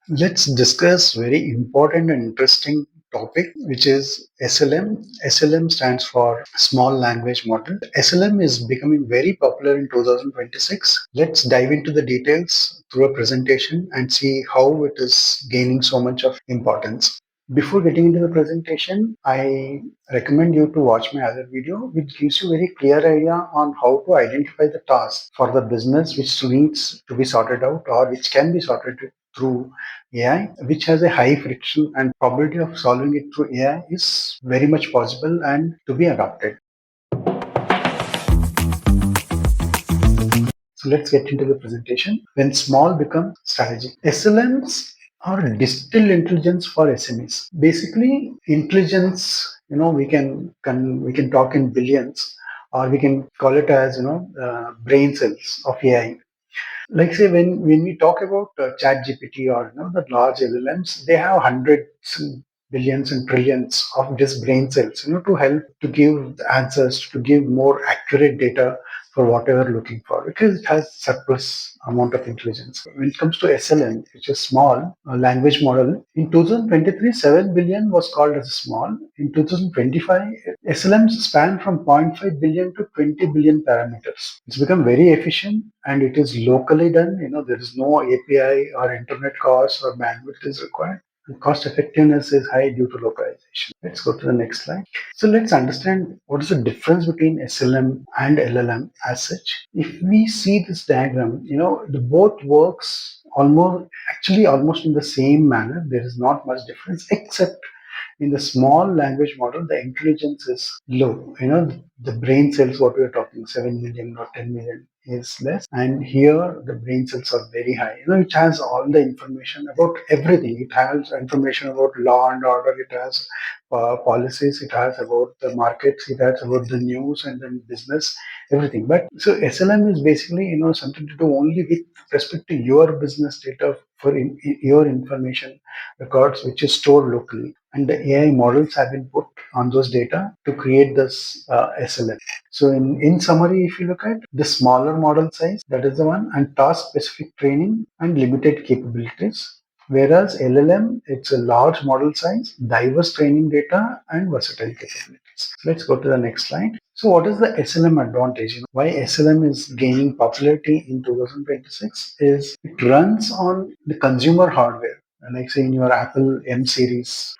Let's discuss very important and interesting topic, which is SLM. SLM stands for Small Language Model. SLM is becoming very popular in 2026. Let's dive into the details through a presentation and see how it is gaining so much of importance. Before getting into the presentation, I recommend you to watch my other video, which gives you a very clear idea on how to identify the task for the business which needs to be sorted out or which can be sorted through AI, which has a high friction and probability of solving it through AI is very much possible and to be adopted. So let's get into the presentation. When small becomes strategic. SLMs are distilled intelligence for SMEs. Basically, intelligence, we can talk in billions, or we can call it as brain cells of AI. Like say when we talk about chat gpt or the large llms, they have hundreds and billions and trillions of just brain cells to help to give the answers, to give more accurate data for whatever looking for, because it has surplus amount of intelligence. When it comes to slm, which is small language model, in 2023 7 billion was called as small. In 2025 slms span from zero point 0.5 billion to 20 billion parameters. It's become very efficient and it is locally done. There is no API or internet cost or bandwidth is required. And cost effectiveness is high due to localization. Let's go to the next slide. So let's understand what is the difference between SLM and LLM as such. If we see this diagram, the both works almost in the same manner. There is not much difference except in the small language model, the intelligence is low. The brain cells, what we are talking, 7 million or 10 million is less. And here the brain cells are very high. It has all the information about everything. It has information about law and order. It has policies. It has about the markets. It has about the news and then business, everything. But so SLM is basically, something to do only with respect to your business data for your information records, which is stored locally, and the AI models have been put on those data to create this SLM. So in summary, if you look at the smaller model size, that is the one, and task specific training and limited capabilities. Whereas LLM, it's a large model size, diverse training data, and versatile capabilities. So let's go to the next slide. So what is the SLM advantage? Why SLM is gaining popularity in 2026 is it runs on the consumer hardware, like say in your Apple M series,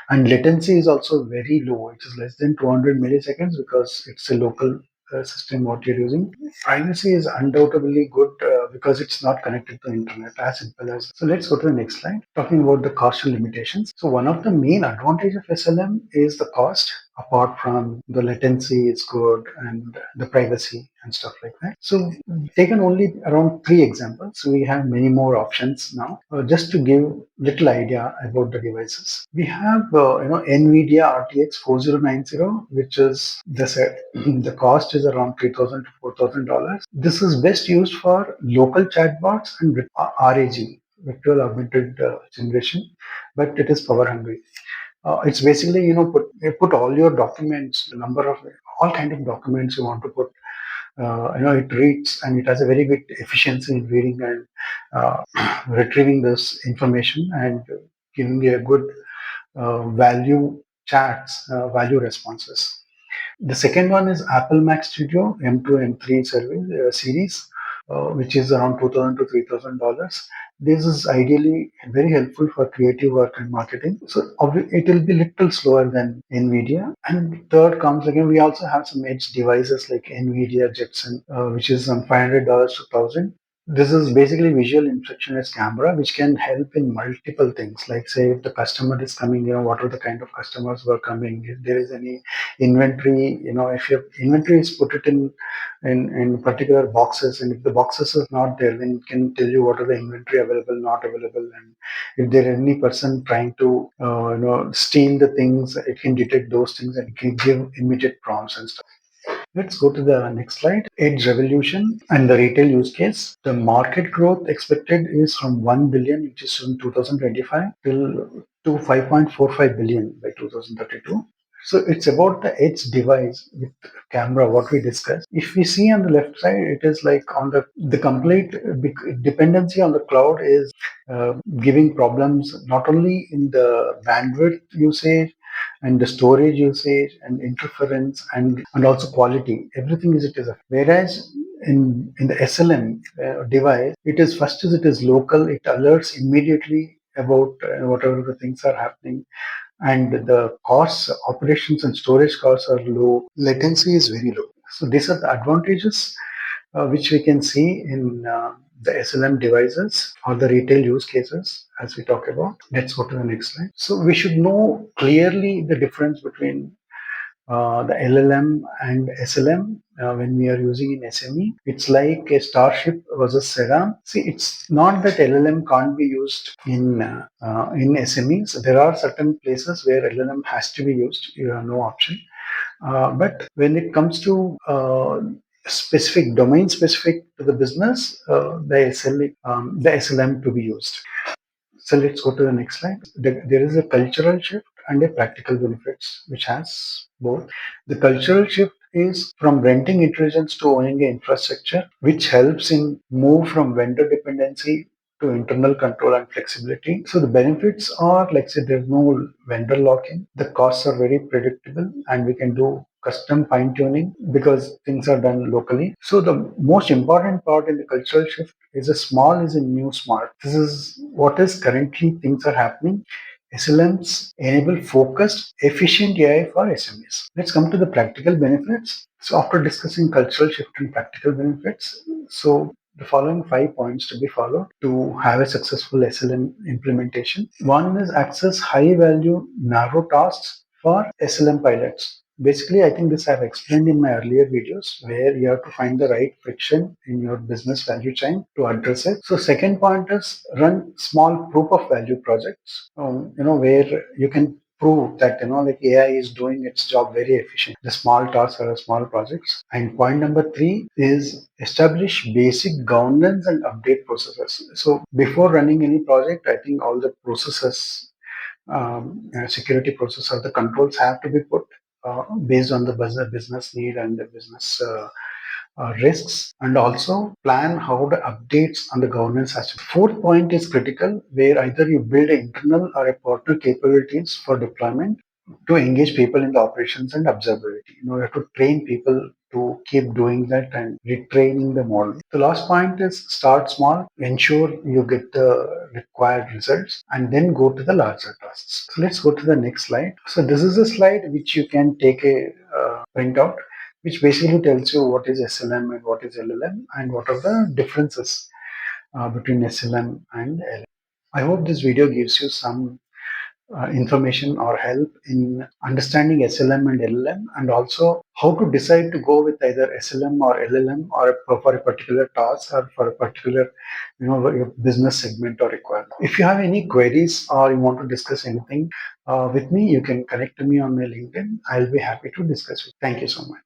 and latency is also very low. It is less than 200 milliseconds because it's a local system what you're using. Privacy is undoubtedly good because it's not connected to internet, as simple as. So let's go to the next slide. Talking about the cost and limitations. So one of the main advantage of SLM is the cost. Apart from the latency is good and the privacy and stuff like that. So taken only around 3 examples. So we have many more options now. Just to give little idea about the devices, we have NVIDIA RTX 4090, which is the cost is around $3,000 to $4,000. This is best used for local chatbots and RAG, virtual augmented generation, but it is power hungry. It's basically put all your documents, the number of all kind of documents you want to put. It reads and it has a very good efficiency in reading and retrieving this information and giving a good value chats, value responses. The second one is Apple Mac Studio M2 M3 series, which is around $2,000 to $3,000. This is ideally very helpful for creative work and marketing. So it will be little slower than NVIDIA. And third comes again, we also have some edge devices like NVIDIA Jetson, which is on $500 to 1,000. This is basically visual instructionist camera, which can help in multiple things. Like say, if the customer is coming, what are the kind of customers who are coming? If there is any inventory, if your inventory is put it in particular boxes, and if the boxes is not there, then it can tell you what are the inventory available, not available, and if there is any person trying to steal the things, it can detect those things and it can give immediate prompts and stuff. Let's go to the next slide. Edge revolution and the retail use case. The market growth expected is from 1 billion, which is in 2025, till to 5.45 billion by 2032. So it's about the edge device with camera, what we discussed. If we see on the left side, it is like on the complete dependency on the cloud is giving problems not only in the bandwidth usage and the storage usage and interference and also quality. Everything is it is a whereas in the SLM device, it is first is it is local. It alerts immediately about whatever the things are happening, and the costs, operations and storage costs are low. Latency is very low. So these are the advantages which we can see in the SLM devices or the retail use cases as we talk about. Let's go to the next slide. So we should know clearly the difference between the LLM and SLM when we are using in SME. It's like a Starship versus Sedan. See, it's not that LLM can't be used in SMEs. There are certain places where LLM has to be used. You have no option. But when it comes to specific domain specific to the business, the SLM to be used. So let's go to the next slide. There is a cultural shift and a practical benefits, which has both. The cultural shift is from renting intelligence to owning an infrastructure, which helps in move from vendor dependency to internal control and flexibility. So the benefits are, like say, there's no vendor lock-in. The costs are very predictable, and we can do custom fine tuning because things are done locally. So the most important part in the cultural shift is a small is a new smart. This is what is currently things are happening. SLMs enable focused, efficient AI for SMEs. Let's come to the practical benefits. So after discussing cultural shift and practical benefits, so the following 5 points to be followed to have a successful SLM implementation. One is access high value narrow tasks for SLM pilots. Basically, I think this I've explained in my earlier videos where you have to find the right friction in your business value chain to address it. So second point is run small proof of value projects, where you can prove that, like AI is doing its job very efficient. The small tasks are small projects. And point number three is establish basic governance and update processes. So before running any project, I think all the processes, security process or the controls have to be put based on the business need and the business risks, and also plan how the updates on the governance has to. Fourth point is critical, where either you build internal or a partner capabilities for deployment to engage people in the operations and observability. You have to train people to keep doing that and retraining the model. The last point is start small, ensure you get the required results, and then go to the larger tasks. So let's go to the next slide. So this is a slide which you can take a printout, which basically tells you what is SLM and what is LLM and what are the differences between SLM and LLM. I hope this video gives you some information or help in understanding SLM and LLM, and also how to decide to go with either SLM or LLM or for a particular task or for a particular your business segment or requirement. If you have any queries or you want to discuss anything with me, you can connect to me on my LinkedIn. I'll be happy to discuss with you. Thank you so much.